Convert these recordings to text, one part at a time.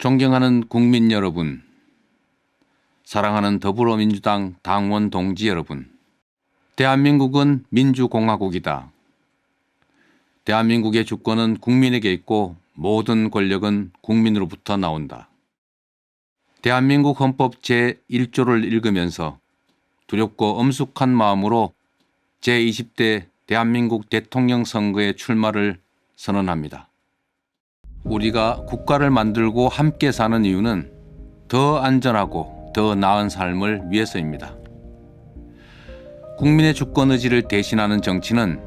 존경하는 국민 여러분, 사랑하는 더불어민주당 당원 동지 여러분, 대한민국은 민주공화국이다. 대한민국의 주권은 국민에게 있고 모든 권력은 국민으로부터 나온다. 대한민국 헌법 제1조를 읽으면서 두렵고 엄숙한 마음으로 제20대 대한민국 대통령 선거에 출마를 선언합니다. 우리가 국가를 만들고 함께 사는 이유는 더 안전하고 더 나은 삶을 위해서입니다. 국민의 주권 의지를 대신하는 정치는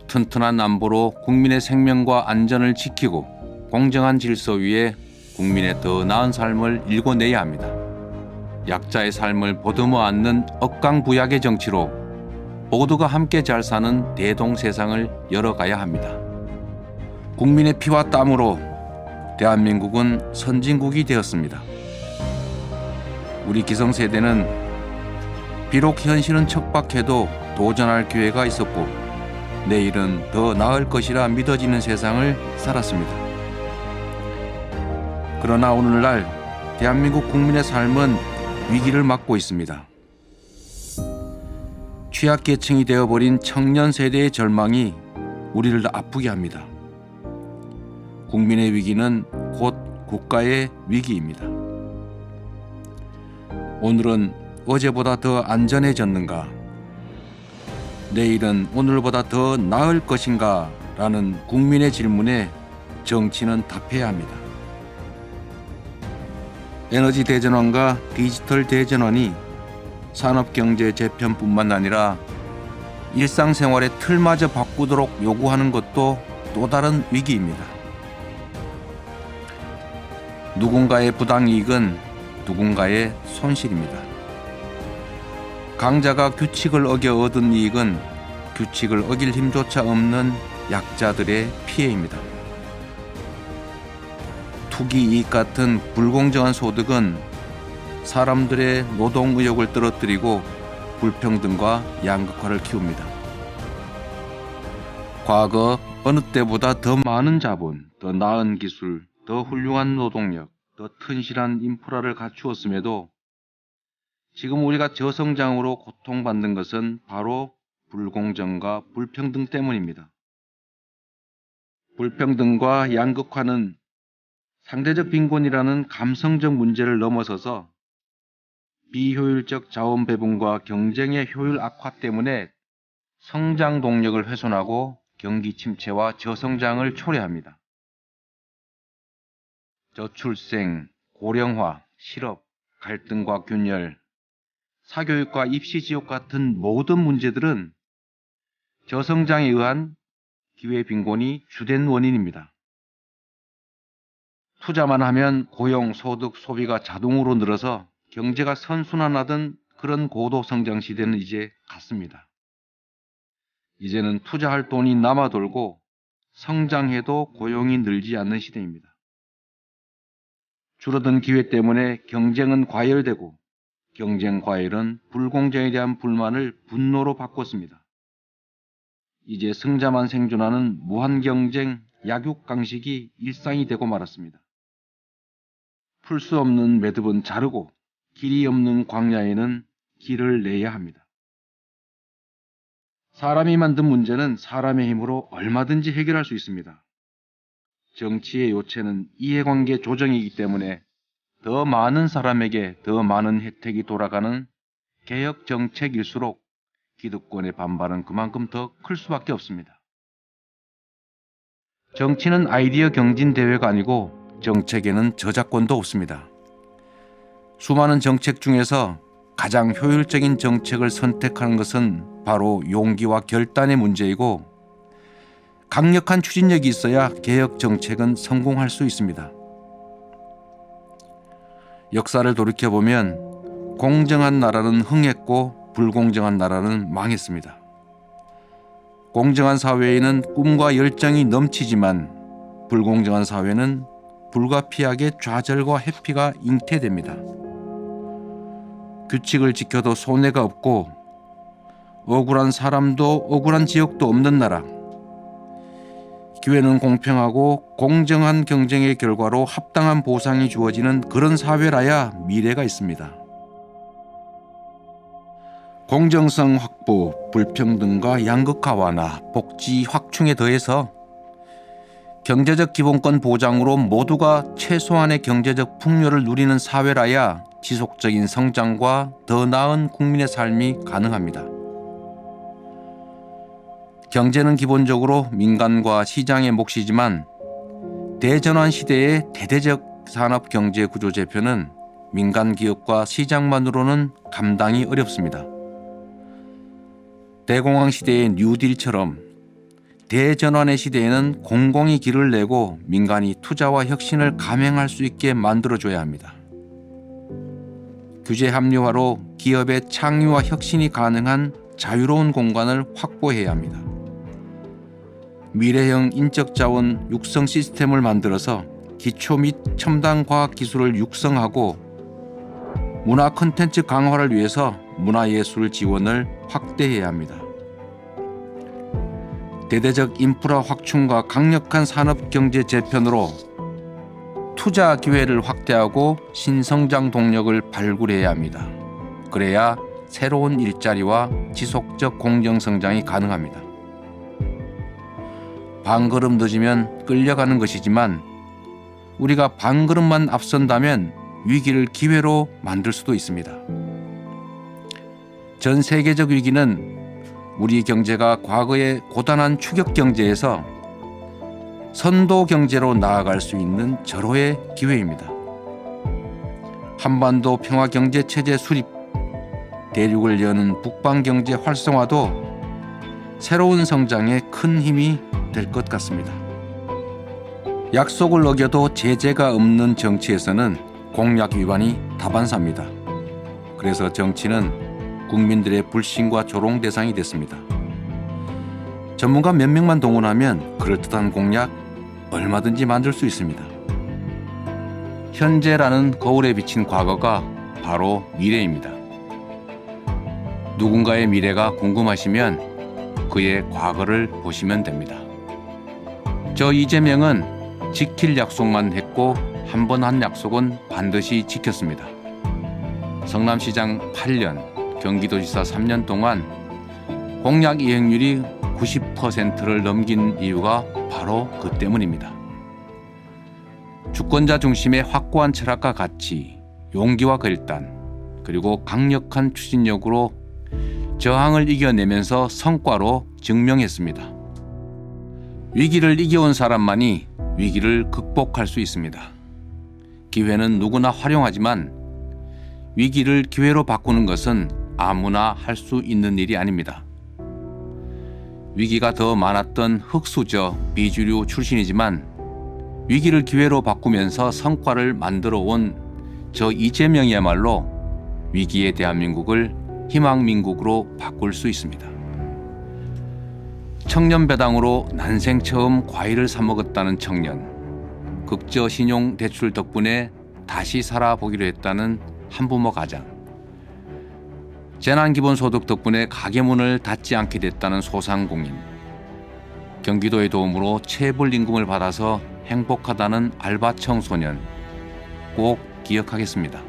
튼튼한 안보로 국민의 생명과 안전을 지키고 공정한 질서 위에 국민의 더 나은 삶을 일궈내야 합니다. 약자의 삶을 보듬어 안는 억강부약의 정치로 모두가 함께 잘 사는 대동세상을 열어가야 합니다. 국민의 피와 땀으로 대한민국은 선진국이 되었습니다. 우리 기성세대는 비록 현실은 척박해도 도전할 기회가 있었고 내일은 더 나을 것이라 믿어지는 세상을 살았습니다. 그러나 오늘날 대한민국 국민의 삶은 위기를 맞고 있습니다. 취약계층이 되어버린 청년 세대의 절망이 우리를 아프게 합니다. 국민의 위기는 곧 국가의 위기입니다. 오늘은 어제보다 더 안전해졌는가? 내일은 오늘보다 더 나을 것인가? 라는 국민의 질문에 정치는 답해야 합니다. 에너지 대전환과 디지털 대전환이 산업경제 재편뿐만 아니라 일상생활의 틀마저 바꾸도록 요구하는 것도 또 다른 위기입니다. 누군가의 부당이익은 누군가의 손실입니다. 강자가 규칙을 어겨 얻은 이익은 규칙을 어길 힘조차 없는 약자들의 피해입니다. 투기 이익 같은 불공정한 소득은 사람들의 노동 의욕을 떨어뜨리고 불평등과 양극화를 키웁니다. 과거 어느 때보다 더 많은 자본, 더 나은 기술, 더 훌륭한 노동력, 더 튼실한 인프라를 갖추었음에도 지금 우리가 저성장으로 고통받는 것은 바로 불공정과 불평등 때문입니다. 불평등과 양극화는 상대적 빈곤이라는 감성적 문제를 넘어서서 비효율적 자원 배분과 경쟁의 효율 악화 때문에 성장 동력을 훼손하고 경기 침체와 저성장을 초래합니다. 저출생, 고령화, 실업, 갈등과 균열, 사교육과 입시 지옥 같은 모든 문제들은 저성장에 의한 기회 빈곤이 주된 원인입니다. 투자만 하면 고용, 소득, 소비가 자동으로 늘어서 경제가 선순환하던 그런 고도 성장 시대는 이제 갔습니다. 이제는 투자할 돈이 남아 돌고 성장해도 고용이 늘지 않는 시대입니다. 줄어든 기회 때문에 경쟁은 과열되고 경쟁 과열은 불공정에 대한 불만을 분노로 바꿨습니다. 이제 승자만 생존하는 무한경쟁 약육강식이 일상이 되고 말았습니다. 풀 수 없는 매듭은 자르고 길이 없는 광야에는 길을 내야 합니다. 사람이 만든 문제는 사람의 힘으로 얼마든지 해결할 수 있습니다. 정치의 요체는 이해관계 조정이기 때문에 더 많은 사람에게 더 많은 혜택이 돌아가는 개혁 정책일수록 기득권의 반발은 그만큼 더 클 수밖에 없습니다. 정치는 아이디어 경진 대회가 아니고 정책에는 저작권도 없습니다. 수많은 정책 중에서 가장 효율적인 정책을 선택하는 것은 바로 용기와 결단의 문제이고 강력한 추진력이 있어야 개혁 정책은 성공할 수 있습니다. 역사를 돌이켜보면 공정한 나라는 흥했고 불공정한 나라는 망했습니다. 공정한 사회에는 꿈과 열정이 넘치지만 불공정한 사회는 불가피하게 좌절과 회피가 잉태됩니다. 규칙을 지켜도 손해가 없고 억울한 사람도 억울한 지역도 없는 나라, 기회는 공평하고 공정한 경쟁의 결과로 합당한 보상이 주어지는 그런 사회라야 미래가 있습니다. 공정성 확보, 불평등과 양극화 완화, 복지 확충에 더해서 경제적 기본권 보장으로 모두가 최소한의 경제적 풍요를 누리는 사회라야 지속적인 성장과 더 나은 국민의 삶이 가능합니다. 경제는 기본적으로 민간과 시장의 몫이지만 대전환 시대의 대대적 산업 경제 구조 재편은 민간 기업과 시장만으로는 감당이 어렵습니다. 대공황 시대의 뉴딜처럼 대전환의 시대에는 공공이 길을 내고 민간이 투자와 혁신을 감행할 수 있게 만들어줘야 합니다. 규제 합리화로 기업의 창의와 혁신이 가능한 자유로운 공간을 확보해야 합니다. 미래형 인적자원 육성 시스템을 만들어서 기초 및 첨단 과학 기술을 육성하고 문화 콘텐츠 강화를 위해서 문화예술 지원을 확대해야 합니다. 대대적 인프라 확충과 강력한 산업경제 재편으로 투자 기회를 확대하고 신성장 동력을 발굴해야 합니다. 그래야 새로운 일자리와 지속적 공정성장이 가능합니다. 반걸음 늦으면 끌려가는 것이지만 우리가 반걸음만 앞선다면 위기를 기회로 만들 수도 있습니다. 전 세계적 위기는 우리 경제가 과거의 고단한 추격 경제에서 선도 경제로 나아갈 수 있는 절호의 기회입니다. 한반도 평화 경제 체제 수립, 대륙을 여는 북방 경제 활성화도 새로운 성장에 큰 힘이 될 것 같습니다. 약속을 어겨도 제재가 없는 정치에서는 공약 위반이 다반사입니다. 그래서 정치는 국민들의 불신과 조롱 대상이 됐습니다. 전문가 몇 명만 동원하면 그럴듯한 공약 얼마든지 만들 수 있습니다. 현재라는 거울에 비친 과거가 바로 미래입니다. 누군가의 미래가 궁금하시면 그의 과거를 보시면 됩니다. 저 이재명은 지킬 약속만 했고 한 번 한 약속은 반드시 지켰습니다. 성남시장 8년, 경기도지사 3년 동안 공약 이행률이 90%를 넘긴 이유가 바로 그 때문입니다. 주권자 중심의 확고한 철학과 가치, 용기와 결단, 그리고 강력한 추진력으로 저항을 이겨내면서 성과로 증명했습니다. 위기를 이겨온 사람만이 위기를 극복할 수 있습니다. 기회는 누구나 활용하지만 위기를 기회로 바꾸는 것은 아무나 할 수 있는 일이 아닙니다. 위기가 더 많았던 흑수저 비주류 출신이지만 위기를 기회로 바꾸면서 성과를 만들어 온 저 이재명이야말로 위기의 대한민국을 희망민국으로 바꿀 수 있습니다. 청년배당으로 난생 처음 과일을 사 먹었다는 청년, 극저 신용 대출 덕분에 다시 살아보기로 했다는 한부모 가장, 재난기본소득 덕분에 가게 문을 닫지 않게 됐다는 소상공인, 경기도의 도움으로 체불임금을 받아서 행복하다는 알바 청소년 꼭 기억하겠습니다.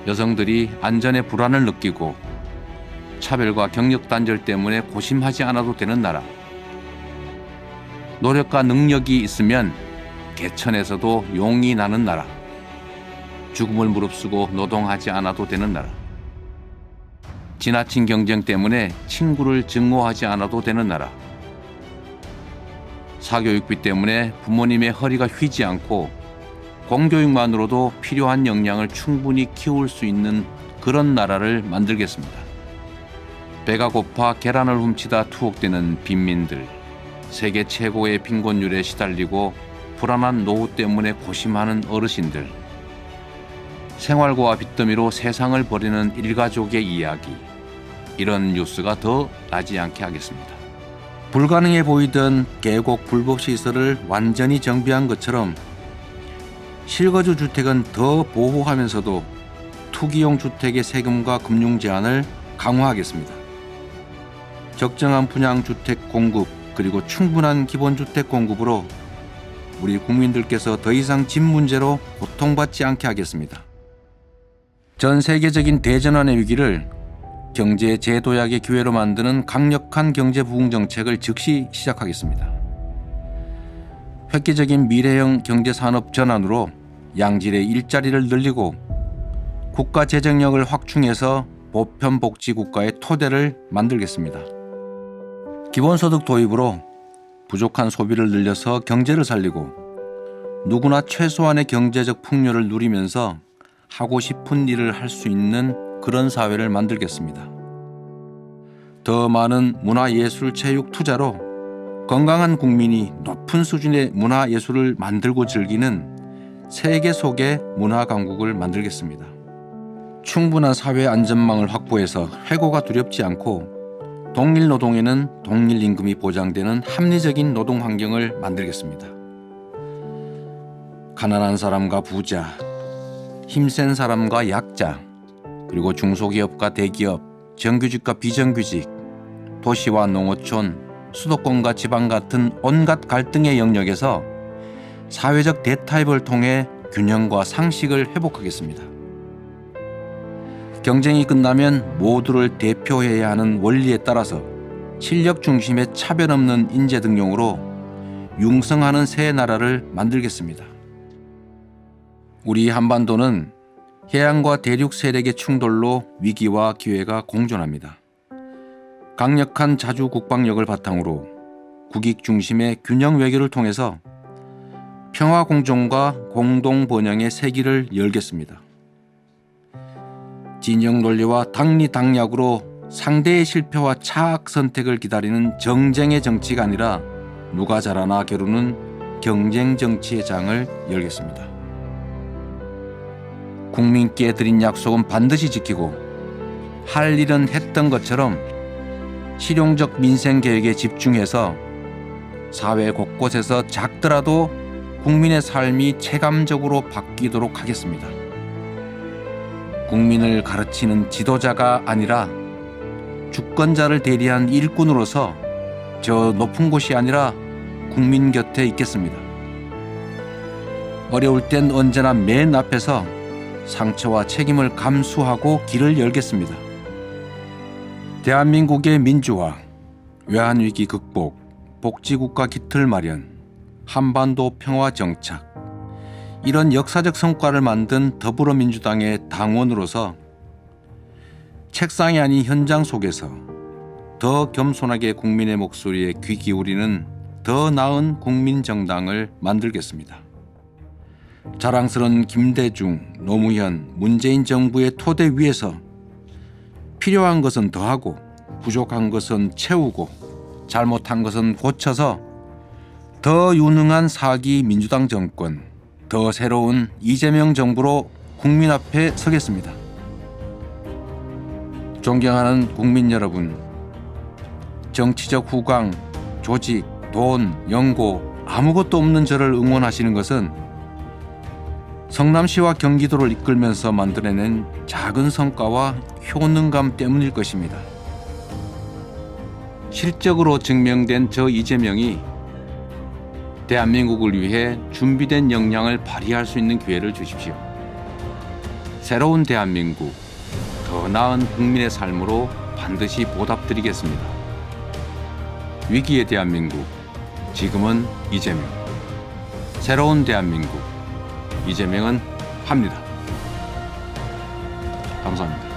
여성들이 안전에 불안을 느끼고 차별과 경력 단절 때문에 고심하지 않아도 되는 나라, 노력과 능력이 있으면 개천에서도 용이 나는 나라, 죽음을 무릅쓰고 노동하지 않아도 되는 나라, 지나친 경쟁 때문에 친구를 증오하지 않아도 되는 나라, 사교육비 때문에 부모님의 허리가 휘지 않고 공교육만으로도 필요한 역량을 충분히 키울 수 있는 그런 나라를 만들겠습니다. 배가 고파 계란을 훔치다 투옥되는 빈민들, 세계 최고의 빈곤율에 시달리고 불안한 노후 때문에 고심하는 어르신들, 생활고와 빚더미로 세상을 버리는 일가족의 이야기, 이런 뉴스가 더 나지 않게 하겠습니다. 불가능해 보이던 계곡 불법 시설을 완전히 정비한 것처럼 실거주 주택은 더 보호하면서도 투기용 주택의 세금과 금융 제한을 강화하겠습니다. 적정한 분양 주택 공급, 그리고 충분한 기본주택 공급으로 우리 국민들께서 더 이상 집 문제로 고통받지 않게 하겠습니다. 전 세계적인 대전환의 위기를 경제 재도약의 기회로 만드는 강력한 경제 부흥 정책을 즉시 시작하겠습니다. 획기적인 미래형 경제산업 전환으로 양질의 일자리를 늘리고 국가 재정력을 확충해서 보편복지 국가의 토대를 만들겠습니다. 기본소득 도입으로 부족한 소비를 늘려서 경제를 살리고 누구나 최소한의 경제적 풍요를 누리면서 하고 싶은 일을 할 수 있는 그런 사회를 만들겠습니다. 더 많은 문화예술 체육 투자로 건강한 국민이 높은 수준의 문화예술을 만들고 즐기는 세계 속의 문화강국을 만들겠습니다. 충분한 사회 안전망을 확보해서 해고가 두렵지 않고 동일 노동에는 동일 임금이 보장되는 합리적인 노동 환경을 만들겠습니다. 가난한 사람과 부자, 힘센 사람과 약자, 그리고 중소기업과 대기업, 정규직과 비정규직, 도시와 농어촌, 수도권과 지방 같은 온갖 갈등의 영역에서 사회적 대타협을 통해 균형과 상식을 회복하겠습니다. 경쟁이 끝나면 모두를 대표해야 하는 원리에 따라서 실력 중심의 차별 없는 인재 등용으로 융성하는 새 나라를 만들겠습니다. 우리 한반도는 해양과 대륙 세력의 충돌로 위기와 기회가 공존합니다. 강력한 자주 국방력을 바탕으로 국익 중심의 균형 외교를 통해서 평화 공존과 공동 번영의 세기를 열겠습니다. 진영 논리와 당리당략으로 상대의 실패와 차악 선택을 기다리는 정쟁의 정치가 아니라 누가 잘하나 겨루는 경쟁 정치의 장을 열겠습니다. 국민께 드린 약속은 반드시 지키고 할 일은 했던 것처럼 실용적 민생 계획에 집중해서 사회 곳곳에서 작더라도 국민의 삶이 체감적으로 바뀌도록 하겠습니다. 국민을 가르치는 지도자가 아니라 주권자를 대리한 일꾼으로서 저 높은 곳이 아니라 국민 곁에 있겠습니다. 어려울 땐 언제나 맨 앞에서 상처와 책임을 감수하고 길을 열겠습니다. 대한민국의 민주화, 외환위기 극복, 복지국가 기틀 마련, 한반도 평화 정착, 이런 역사적 성과를 만든 더불어민주당의 당원으로서 책상이 아닌 현장 속에서 더 겸손하게 국민의 목소리에 귀 기울이는 더 나은 국민정당을 만들겠습니다. 자랑스러운 김대중, 노무현, 문재인 정부의 토대 위에서 필요한 것은 더하고 부족한 것은 채우고 잘못한 것은 고쳐서 더 유능한 4기 민주당 정권, 더 새로운 이재명 정부로 국민 앞에 서겠습니다. 존경하는 국민 여러분, 정치적 후광, 조직, 돈, 연고 아무것도 없는 저를 응원하시는 것은 성남시와 경기도를 이끌면서 만들어낸 작은 성과와 효능감 때문일 것입니다. 실적으로 증명된 저 이재명이 대한민국을 위해 준비된 역량을 발휘할 수 있는 기회를 주십시오. 새로운 대한민국, 더 나은 국민의 삶으로 반드시 보답드리겠습니다. 위기의 대한민국, 지금은 이재명. 새로운 대한민국, 이재명은 합니다. 감사합니다.